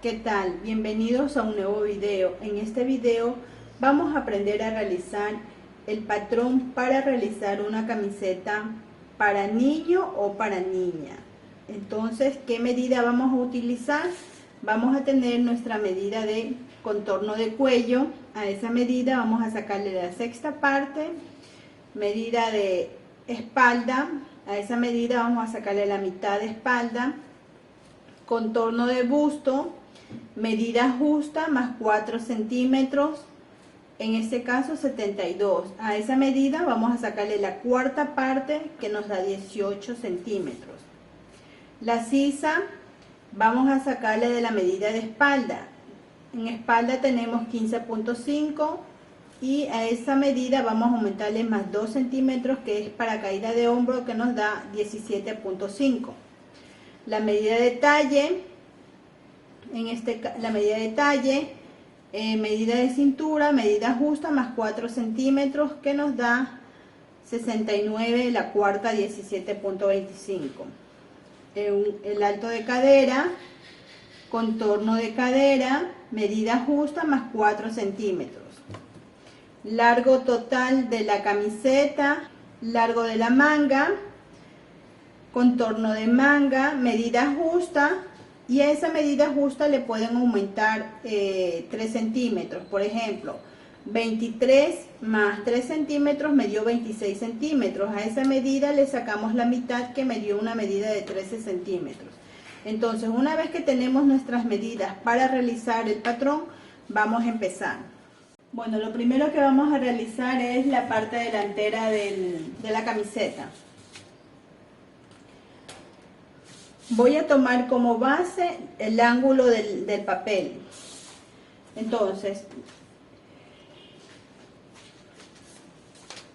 ¿Qué tal? Bienvenidos a un nuevo video. En este video vamos a aprender a realizar el patrón para realizar una camiseta para niño o para niña. Entonces, ¿qué medida vamos a utilizar? Vamos a tener nuestra medida de contorno de cuello. A esa medida vamos a sacarle la sexta parte. Medida de espalda. A esa medida vamos a sacarle la mitad de espalda. Contorno de busto, medida justa más 4 centímetros, en este caso 72. A esa medida vamos a sacarle la cuarta parte, que nos da 18 centímetros. La sisa vamos a sacarle de la medida de espalda. En espalda tenemos 15.5 y a esa medida vamos a aumentarle más 2 centímetros, que es para caída de hombro, que nos da 17.5. La medida de talle, la medida de talle, medida de cintura, medida justa más 4 centímetros, que nos da 69, la cuarta 17.25. El alto de cadera, contorno de cadera, medida justa más 4 centímetros. Largo total de la camiseta, largo de la manga, contorno de manga, medida justa, y a esa medida justa le pueden aumentar 3 centímetros. Por ejemplo, 23 más 3 centímetros me dio 26 centímetros. A esa medida le sacamos la mitad, que me dio una medida de 13 centímetros. Entonces, una vez que tenemos nuestras medidas para realizar el patrón, vamos a empezar. Bueno, lo primero que vamos a realizar es la parte delantera de la camiseta. Voy a tomar como base el ángulo del papel. Entonces,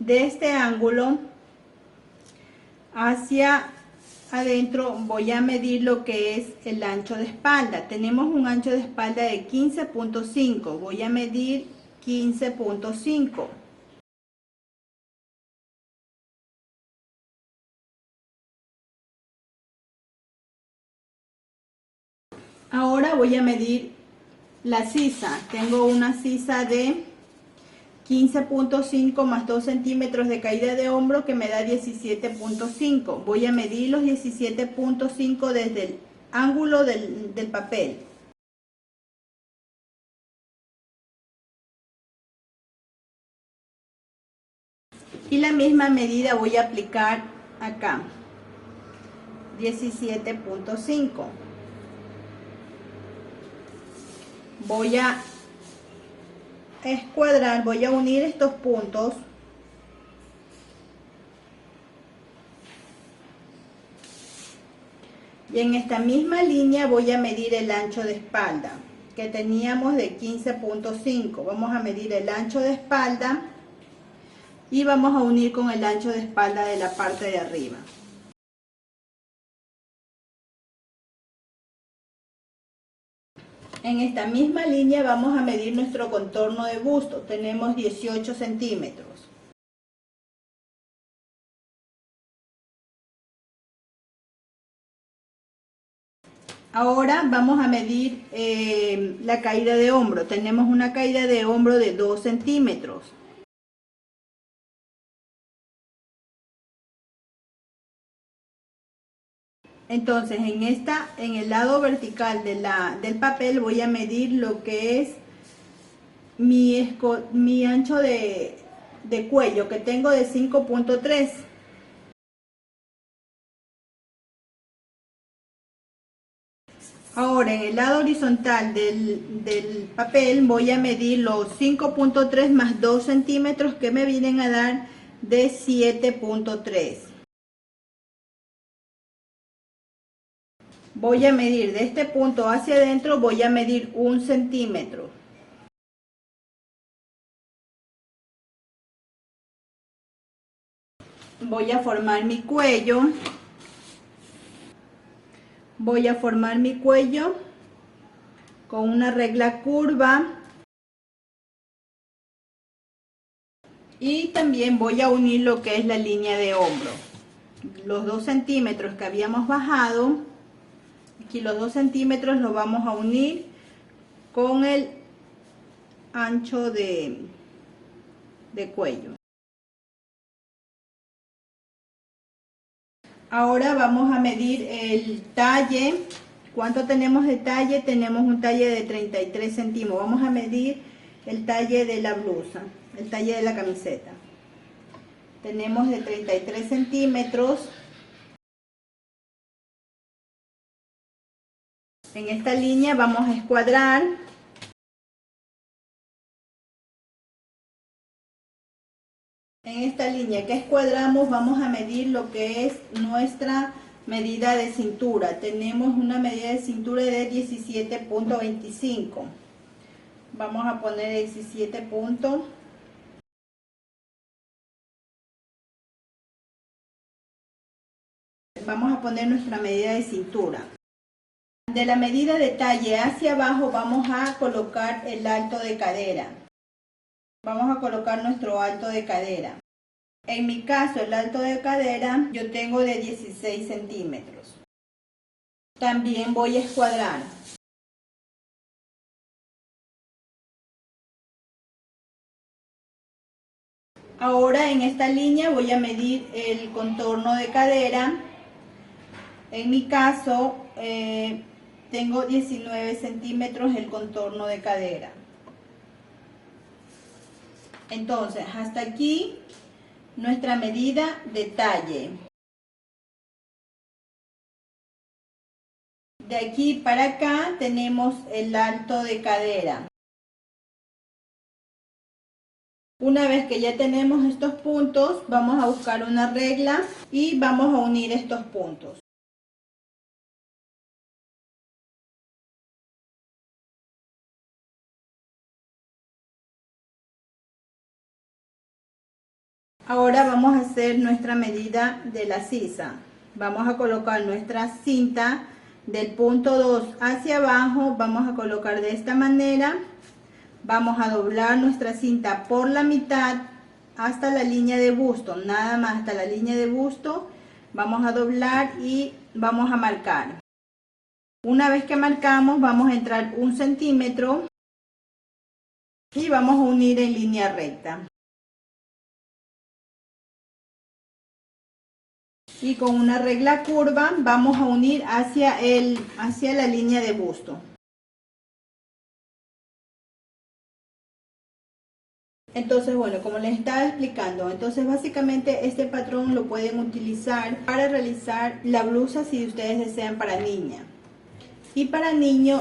de este ángulo hacia adentro voy a medir lo que es el ancho de espalda. Tenemos un ancho de espalda de 15.5. Voy a medir 15.5. Ahora voy a medir la sisa. Tengo una sisa de 15.5 más 2 centímetros de caída de hombro, que me da 17.5. Voy a medir los 17.5 desde el ángulo del papel. Y la misma medida voy a aplicar acá. 17.5. Voy a escuadrar, voy a unir estos puntos y en esta misma línea voy a medir el ancho de espalda que teníamos de 15.5. Vamos a medir el ancho de espalda y vamos a unir con el ancho de espalda de la parte de arriba. En esta misma línea vamos a medir nuestro contorno de busto. Tenemos 18 centímetros. Ahora vamos a medir la caída de hombro. Tenemos una caída de hombro de 2 centímetros. Entonces, en el lado vertical del papel voy a medir lo que es mi ancho de cuello, que tengo de 5.3. Ahora, en el lado horizontal del papel voy a medir los 5.3 más 2 centímetros, que me vienen a dar de 7.3. Voy a medir de este punto hacia adentro, voy a medir 1 centímetro. Voy a formar mi cuello. Voy a formar mi cuello con una regla curva. Y también voy a unir lo que es la línea de hombro. Los 2 centímetros que habíamos bajado, aquí los 2 centímetros los vamos a unir con el ancho de cuello. Ahora vamos a medir el talle. ¿Cuánto tenemos de talle? Tenemos un talle de 33 centímetros. Vamos a medir el talle de la blusa, el talle de la camiseta. Tenemos de 33 centímetros. En esta línea vamos a escuadrar. En esta línea que escuadramos vamos a medir lo que es nuestra medida de cintura. Tenemos una medida de cintura de 17.25. Vamos a poner 17 puntos. Vamos a poner nuestra medida de cintura. De la medida de talle hacia abajo vamos a colocar el alto de cadera. Vamos a colocar nuestro alto de cadera. En mi caso, el alto de cadera yo tengo de 16 centímetros. También voy a escuadrar. Ahora en esta línea voy a medir el contorno de cadera. En mi caso, tengo 19 centímetros el contorno de cadera. Entonces, hasta aquí nuestra medida de talle. De aquí para acá tenemos el alto de cadera. Una vez que ya tenemos estos puntos, vamos a buscar una regla y vamos a unir estos puntos. Ahora vamos a hacer nuestra medida de la sisa. Vamos a colocar nuestra cinta del punto 2 hacia abajo. Vamos a colocar de esta manera. Vamos a doblar nuestra cinta por la mitad hasta la línea de busto. Nada más hasta la línea de busto. Vamos a doblar y vamos a marcar. Una vez que marcamos, vamos a entrar 1 centímetro y vamos a unir en línea recta. Y con una regla curva vamos a unir hacia la línea de busto. Entonces, bueno, como les estaba explicando, entonces básicamente este patrón lo pueden utilizar para realizar la blusa si ustedes desean para niña. Y para niño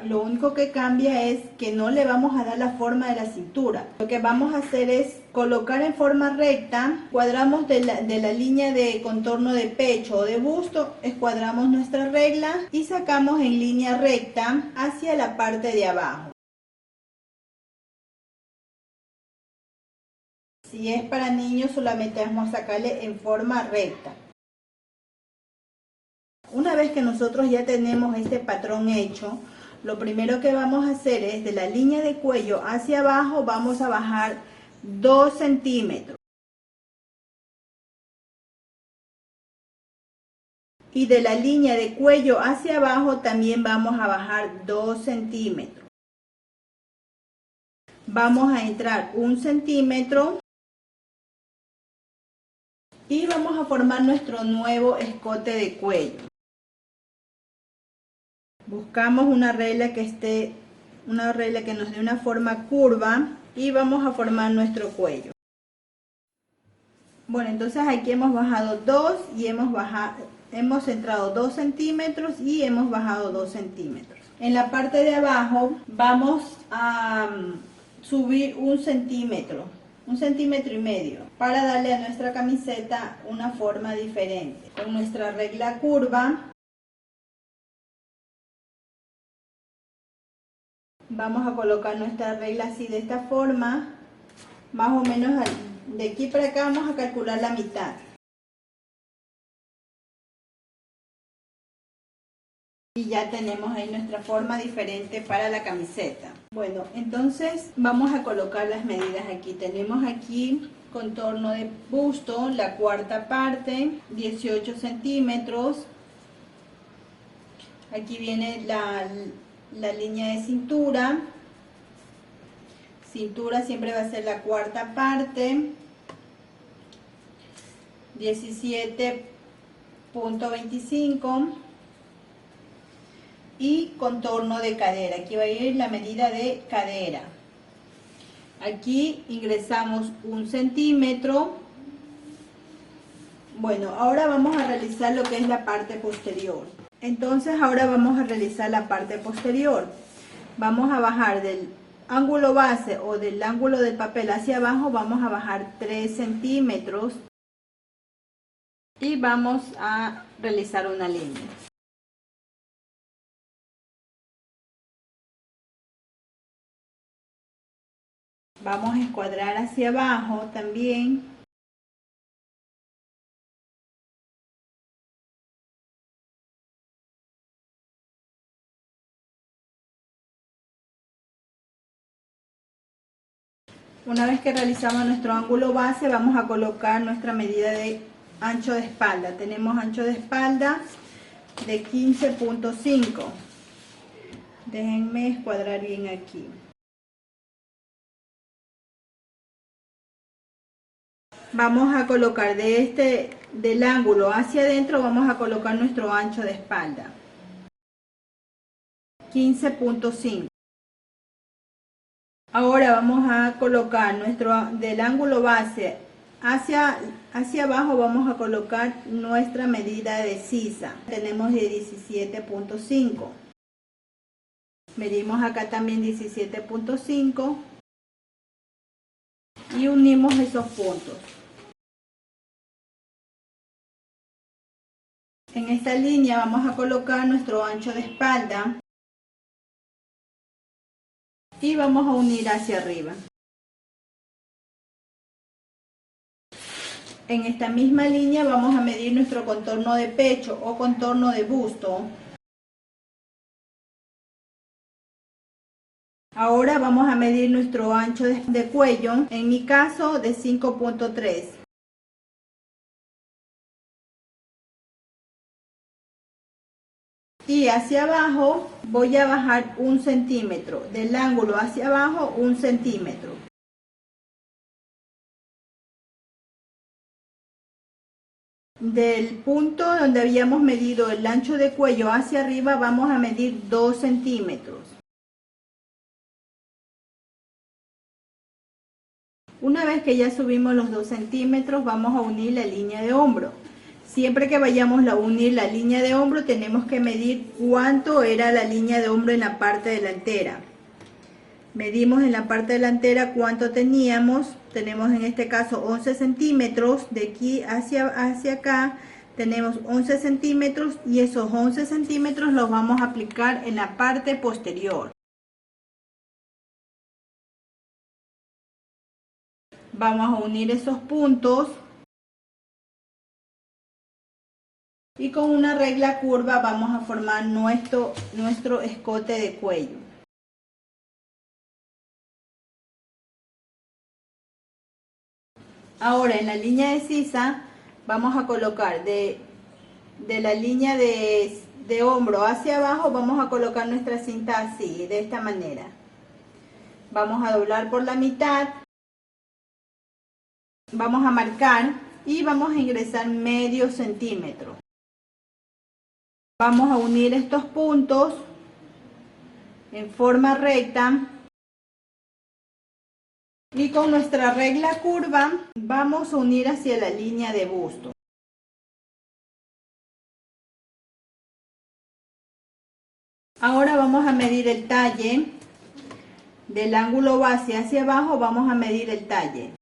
lo único que cambia es que no le vamos a dar la forma de la cintura. Lo que vamos a hacer es colocar en forma recta, cuadramos de la línea de contorno de pecho o de busto, escuadramos nuestra regla y sacamos en línea recta hacia la parte de abajo. Si es para niños, solamente vamos a sacarle en forma recta. Una vez que nosotros ya tenemos este patrón hecho, lo primero que vamos a hacer es de la línea de cuello hacia abajo, vamos a bajar 2 centímetros. Y de la línea de cuello hacia abajo también vamos a bajar 2 centímetros. Vamos a entrar 1 centímetro. Y vamos a formar nuestro nuevo escote de cuello. Buscamos una regla que nos dé una forma curva y vamos a formar nuestro cuello. Bueno, entonces aquí hemos bajado 2 y hemos entrado 2 centímetros y hemos bajado 2 centímetros. En la parte de abajo vamos a subir 1 centímetro. 1,5 centímetros para darle a nuestra camiseta una forma diferente. Con nuestra regla curva vamos a colocar nuestra regla así de esta forma, más o menos de aquí para acá vamos a calcular la mitad. Y ya tenemos ahí nuestra forma diferente para la camiseta. Bueno, entonces vamos a colocar las medidas aquí. Tenemos aquí contorno de busto, la cuarta parte, 18 centímetros. Aquí viene la línea de cintura. Cintura siempre va a ser la cuarta parte. 17.25. Y contorno de cadera. Aquí va a ir la medida de cadera. Aquí ingresamos 1 centímetro. Bueno, ahora vamos a realizar lo que es la parte posterior. Entonces ahora vamos a realizar la parte posterior. Vamos a bajar del ángulo base o del ángulo del papel hacia abajo, vamos a bajar 3 centímetros y vamos a realizar una línea. Vamos a escuadrar hacia abajo también. Una vez que realizamos nuestro ángulo base, vamos a colocar nuestra medida de ancho de espalda. Tenemos ancho de espalda de 15.5. Déjenme escuadrar bien aquí. Vamos a colocar del ángulo hacia adentro, vamos a colocar nuestro ancho de espalda. 15.5. Ahora vamos a colocar del ángulo base hacia abajo, vamos a colocar nuestra medida de sisa. Tenemos de 17.5. Medimos acá también 17.5 y unimos esos puntos. En esta línea vamos a colocar nuestro ancho de espalda y vamos a unir hacia arriba. En esta misma línea vamos a medir nuestro contorno de pecho o contorno de busto. Ahora vamos a medir nuestro ancho de cuello, en mi caso de 5.3. Y hacia abajo voy a bajar 1 centímetro, del ángulo hacia abajo 1 centímetro. Del punto donde habíamos medido el ancho de cuello hacia arriba vamos a medir 2 centímetros. Una vez que ya subimos los 2 centímetros vamos a unir la línea de hombro. Siempre que vayamos a unir la línea de hombro tenemos que medir cuánto era la línea de hombro en la parte delantera. Medimos en la parte delantera cuánto teníamos. Tenemos en este caso 11 centímetros. De aquí hacia acá tenemos 11 centímetros y esos 11 centímetros los vamos a aplicar en la parte posterior. Vamos a unir esos puntos. Y con una regla curva vamos a formar nuestro escote de cuello. Ahora en la línea de sisa vamos a colocar de la línea de hombro hacia abajo, vamos a colocar nuestra cinta así, de esta manera. Vamos a doblar por la mitad, vamos a marcar y vamos a ingresar medio centímetro. Vamos a unir estos puntos en forma recta y con nuestra regla curva vamos a unir hacia la línea de busto. Ahora vamos a medir el talle. Del ángulo base hacia abajo vamos a medir el talle.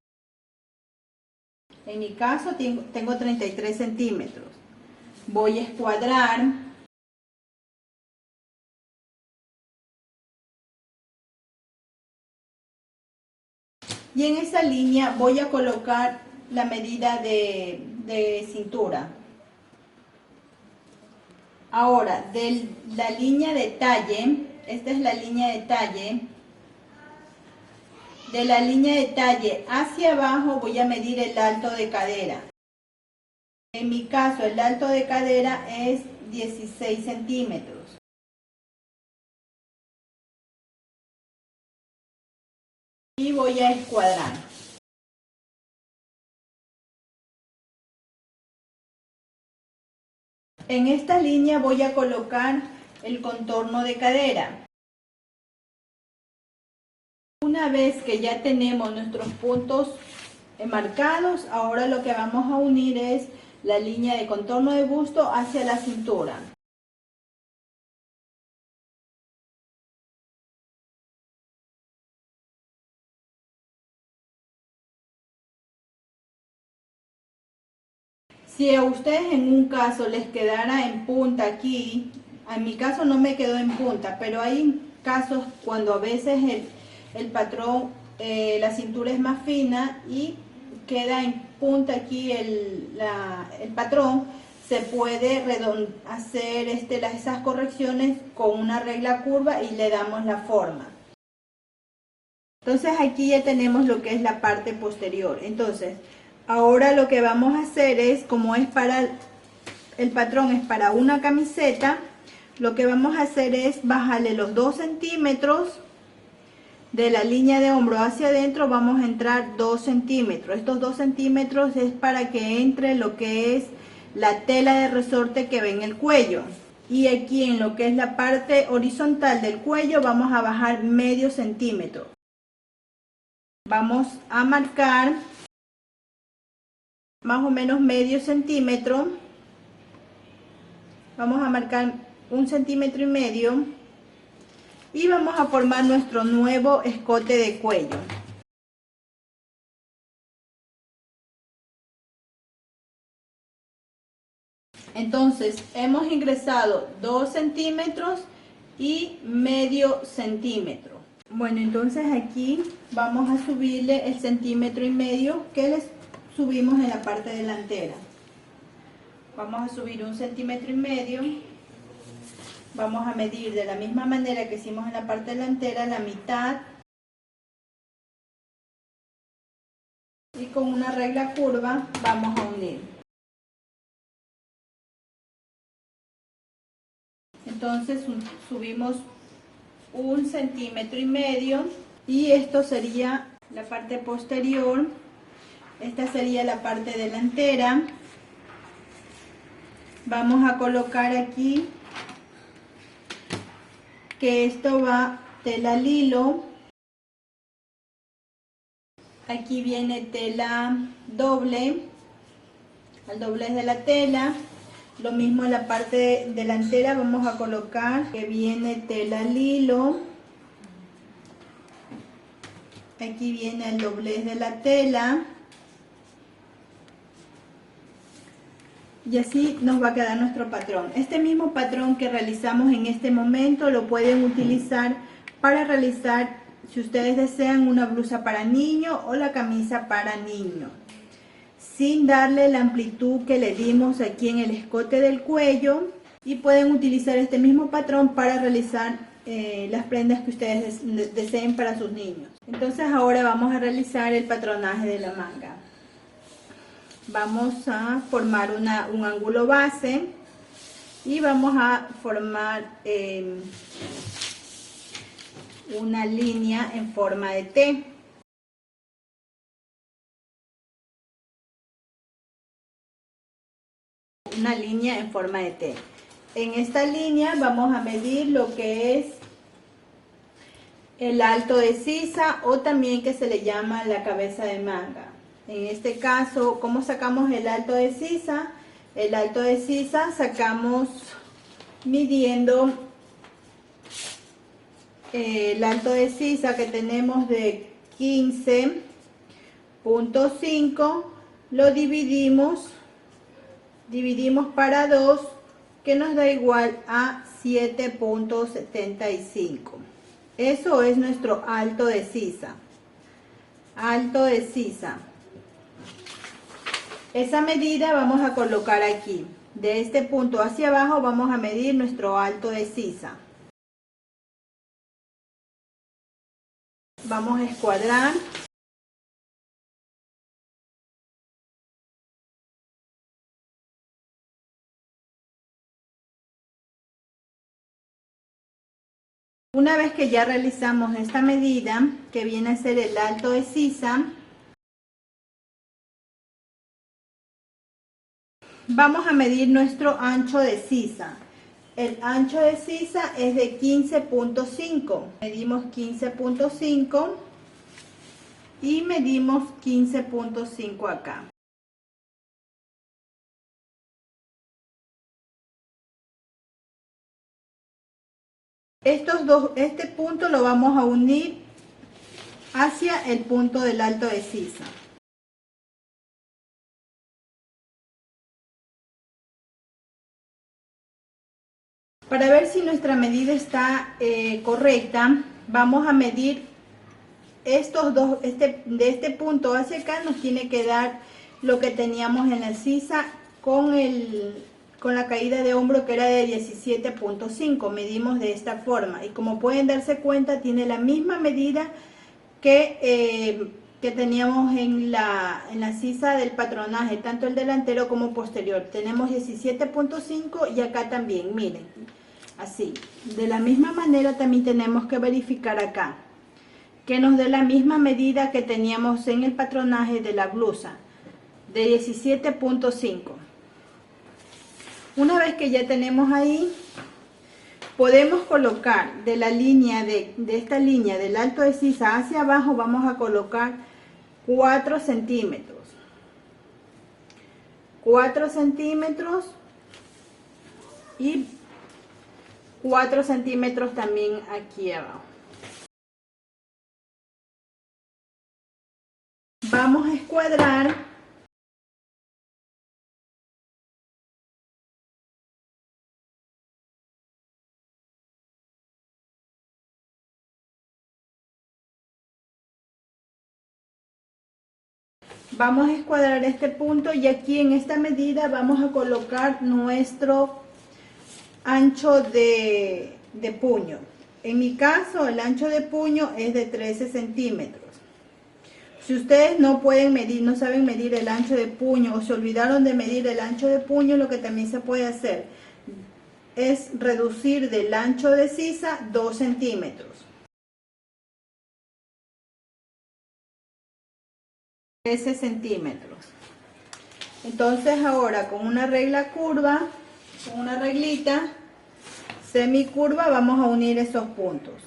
En mi caso tengo 33 centímetros. Voy a escuadrar. Y en esa línea voy a colocar la medida de cintura. Ahora, de la línea de talle, esta es la línea de talle. De la línea de talle hacia abajo voy a medir el alto de cadera. En mi caso el alto de cadera es 16 centímetros. voy a escuadrar. En esta línea voy a colocar el contorno de cadera. Una vez que ya tenemos nuestros puntos marcados, ahora lo que vamos a unir es la línea de contorno de busto hacia la cintura. Si a ustedes en un caso les quedara en punta aquí, en mi caso no me quedó en punta, pero hay casos cuando a veces el patrón, la cintura es más fina y queda en punta aquí el patrón, se puede hacer esas correcciones con una regla curva y le damos la forma. Entonces aquí ya tenemos lo que es la parte posterior. Entonces, ahora lo que vamos a hacer es, como es para el patrón es para una camiseta, lo que vamos a hacer es bajarle los 2 centímetros de la línea de hombro hacia adentro, vamos a entrar 2 centímetros. Estos 2 centímetros es para que entre lo que es la tela de resorte que ve en el cuello. Y aquí en lo que es la parte horizontal del cuello vamos a bajar medio centímetro. Vamos a marcar más o menos medio centímetro. Vamos a marcar 1,5 centímetros y vamos a formar nuestro nuevo escote de cuello. Entonces hemos ingresado 2 centímetros y medio centímetro. Bueno, entonces aquí vamos a subirle el 1,5 centímetros que les subimos en la parte delantera. Vamos a subir 1,5 centímetros. Vamos a medir de la misma manera que hicimos en la parte delantera la mitad. Y con una regla curva vamos a unir. Entonces subimos 1,5 centímetros y esto sería la parte posterior. Esta sería la parte delantera. Vamos a colocar aquí que esto va tela al hilo. Aquí viene tela doble, al doblez de la tela. Lo mismo en la parte delantera vamos a colocar que viene tela al hilo. Aquí viene el doblez de la tela. Y así nos va a quedar nuestro patrón. Este mismo patrón que realizamos en este momento lo pueden utilizar para realizar, si ustedes desean, una blusa para niño o la camisa para niño, sin darle la amplitud que le dimos aquí en el escote del cuello. Y pueden utilizar este mismo patrón para realizar las prendas que ustedes deseen para sus niños. Entonces ahora vamos a realizar el patronaje de la manga. Vamos a formar un ángulo base y vamos a formar una línea en forma de T. Una línea en forma de T. En esta línea vamos a medir lo que es el alto de sisa, o también que se le llama la cabeza de manga. En este caso, ¿cómo sacamos el alto de sisa? El alto de sisa sacamos midiendo el alto de sisa que tenemos de 15.5, lo dividimos para 2, que nos da igual a 7.75. Eso es nuestro alto de sisa. Alto de sisa. Esa medida vamos a colocar aquí. De este punto hacia abajo vamos a medir nuestro alto de sisa. Vamos a escuadrar. Una vez que ya realizamos esta medida, que viene a ser el alto de sisa, vamos a medir nuestro ancho de sisa. El ancho de sisa es de 15.5. Medimos 15.5 y medimos 15.5 acá. Este punto lo vamos a unir hacia el punto del alto de sisa. Para ver si nuestra medida está correcta, vamos a medir estos dos, de este punto hacia acá nos tiene que dar lo que teníamos en la sisa con la caída de hombro, que era de 17.5. Medimos de esta forma y como pueden darse cuenta tiene la misma medida que teníamos en la sisa del patronaje, tanto el delantero como posterior. Tenemos 17.5 y acá también, miren, así. De la misma manera también tenemos que verificar acá que nos dé la misma medida que teníamos en el patronaje de la blusa, de 17.5. Una vez que ya tenemos ahí, podemos colocar de la línea de esta línea del alto de sisa hacia abajo, vamos a colocar 4 centímetros. 4 centímetros y 4 centímetros también aquí abajo. Vamos a escuadrar . Vamos a escuadrar este punto y aquí en esta medida vamos a colocar nuestro ancho de puño. En mi caso el ancho de puño es de 13 centímetros. Si ustedes no pueden medir, no saben medir el ancho de puño o se olvidaron de medir el ancho de puño, lo que también se puede hacer es reducir del ancho de sisa 2 centímetros. 13 centímetros. Entonces ahora con una regla curva, con una reglita semicurva, vamos a unir esos puntos.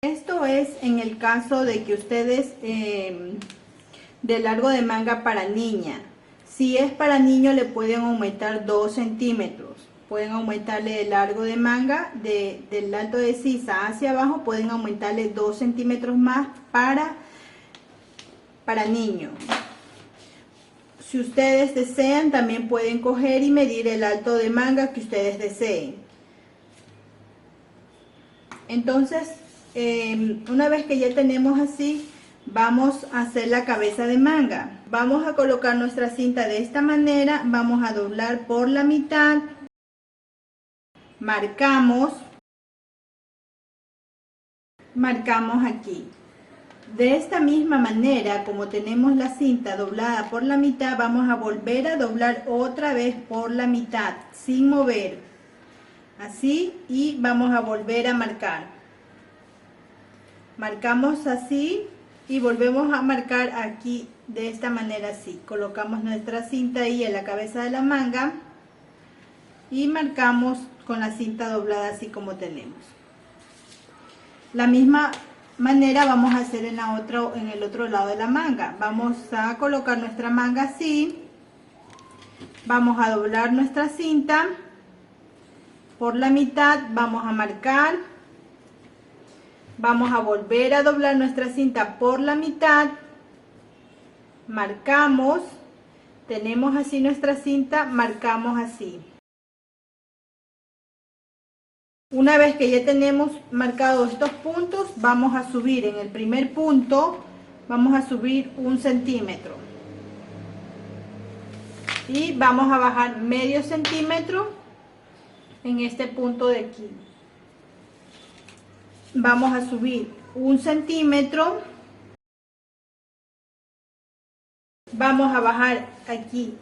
Esto es en el caso de que ustedes de largo de manga para niña. Si es para niño le pueden aumentar 2 centímetros. Pueden aumentarle el largo de manga del alto de sisa hacia abajo, pueden aumentarle 2 centímetros más para niño. Si ustedes desean, también pueden coger y medir el alto de manga que ustedes deseen. Entonces, una vez que ya tenemos así, vamos a hacer la cabeza de manga. Vamos a colocar nuestra cinta de esta manera, vamos a doblar por la mitad, marcamos aquí. De esta misma manera, como tenemos la cinta doblada por la mitad, vamos a volver a doblar otra vez por la mitad, sin mover. Así, y vamos a volver a marcar. Marcamos así y volvemos a marcar aquí de esta manera así. Colocamos nuestra cinta ahí en la cabeza de la manga y marcamos con la cinta doblada así como tenemos. La misma manera vamos a hacer en el otro lado de la manga. Vamos a colocar nuestra manga así, vamos a doblar nuestra cinta por la mitad, vamos a marcar, vamos a volver a doblar nuestra cinta por la mitad, marcamos, tenemos así nuestra cinta, marcamos así. Una vez que ya tenemos marcados estos puntos, vamos a subir en el primer punto, vamos a subir 1 centímetro. Y vamos a bajar medio centímetro en este punto de aquí. Vamos a subir 1 centímetro Vamos a bajar aquí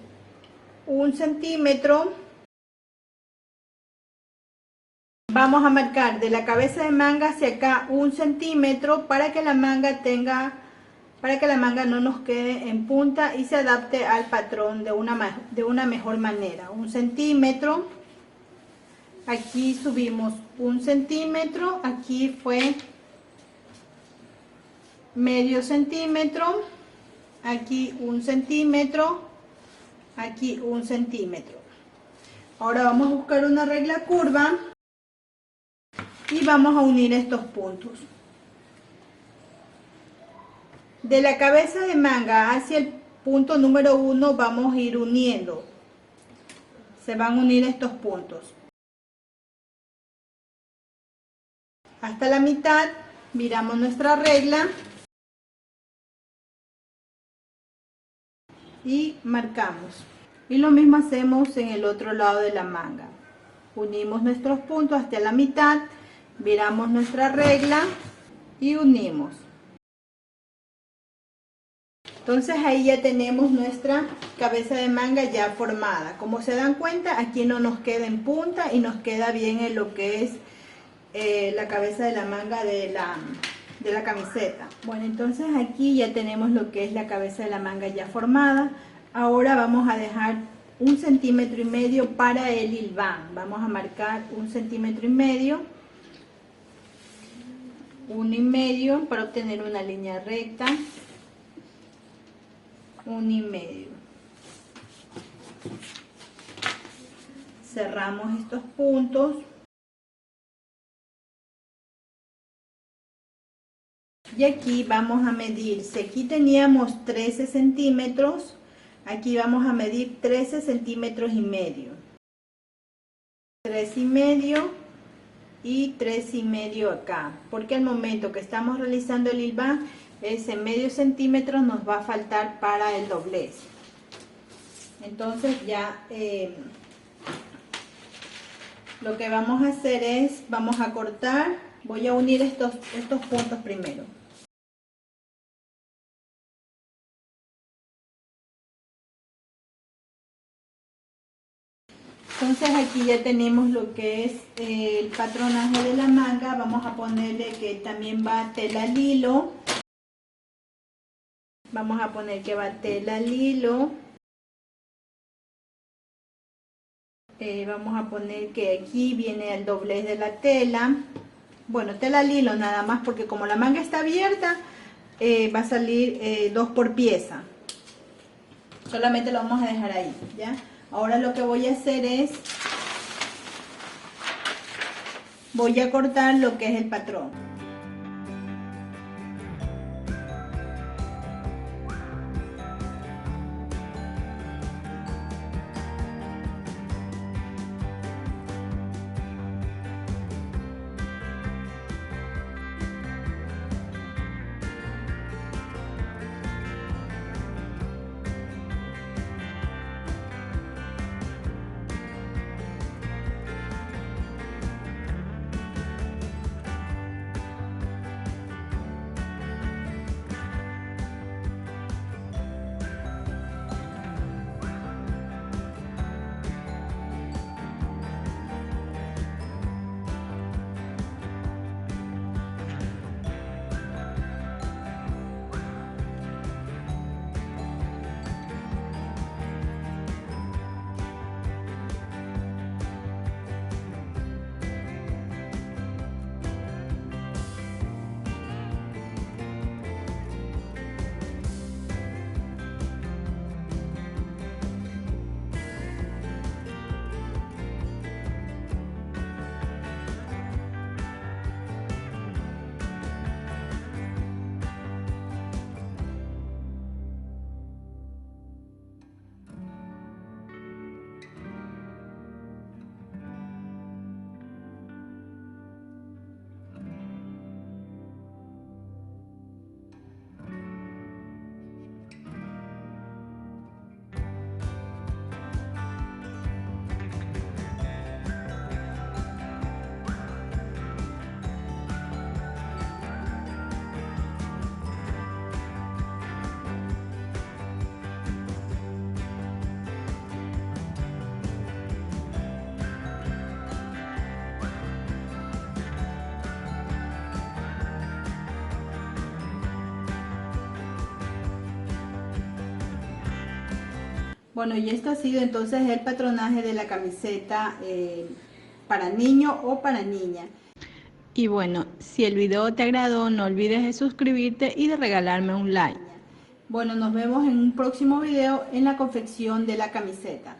1 centímetro. Vamos a marcar de la cabeza de manga hacia acá 1 centímetro para que la manga no nos quede en punta y se adapte al patrón de una mejor manera. 1 centímetro. Aquí subimos 1 centímetro. Aquí fue medio centímetro. Aquí 1 centímetro. Aquí 1 centímetro. Ahora vamos a buscar una regla curva y vamos a unir estos puntos. De la cabeza de manga hacia el punto número 1 vamos a ir uniendo. Se van a unir estos puntos. Hasta la mitad, miramos nuestra regla y marcamos. Y lo mismo hacemos en el otro lado de la manga. Unimos nuestros puntos hasta la mitad, viramos nuestra regla y unimos. Entonces ahí ya tenemos nuestra cabeza de manga ya formada. Como se dan cuenta, aquí no nos queda en punta y nos queda bien en lo que es la cabeza de la manga de la camiseta. Bueno, entonces aquí ya tenemos lo que es la cabeza de la manga ya formada. Ahora vamos a dejar 1,5 centímetros para el hilván. Vamos a marcar 1,5 centímetros, 1,5 para obtener una línea recta. 1,5. Cerramos estos puntos. Y aquí vamos a medir, si aquí teníamos 13 centímetros, aquí vamos a medir 13 centímetros y medio. 3,5 y 3,5 acá, porque al momento que estamos realizando el hilván, ese medio centímetro nos va a faltar para el doblez. Entonces ya lo que vamos a hacer es, vamos a cortar, voy a unir estos puntos primero. Entonces aquí ya tenemos lo que es el patronaje de la manga. Vamos a ponerle que también va tela al hilo. Vamos a poner que va tela al hilo. Vamos a poner que aquí viene el doblez de la tela. Bueno, tela al hilo nada más, porque como la manga está abierta, va a salir 2 por pieza. Solamente lo vamos a dejar ahí, ¿ya? Ahora lo que voy a hacer es, voy a cortar lo que es el patrón. Bueno, y esto ha sido entonces el patronaje de la camiseta para niño o para niña. Y bueno, si el video te agradó, no olvides de suscribirte y de regalarme un like. Bueno, nos vemos en un próximo video en la confección de la camiseta.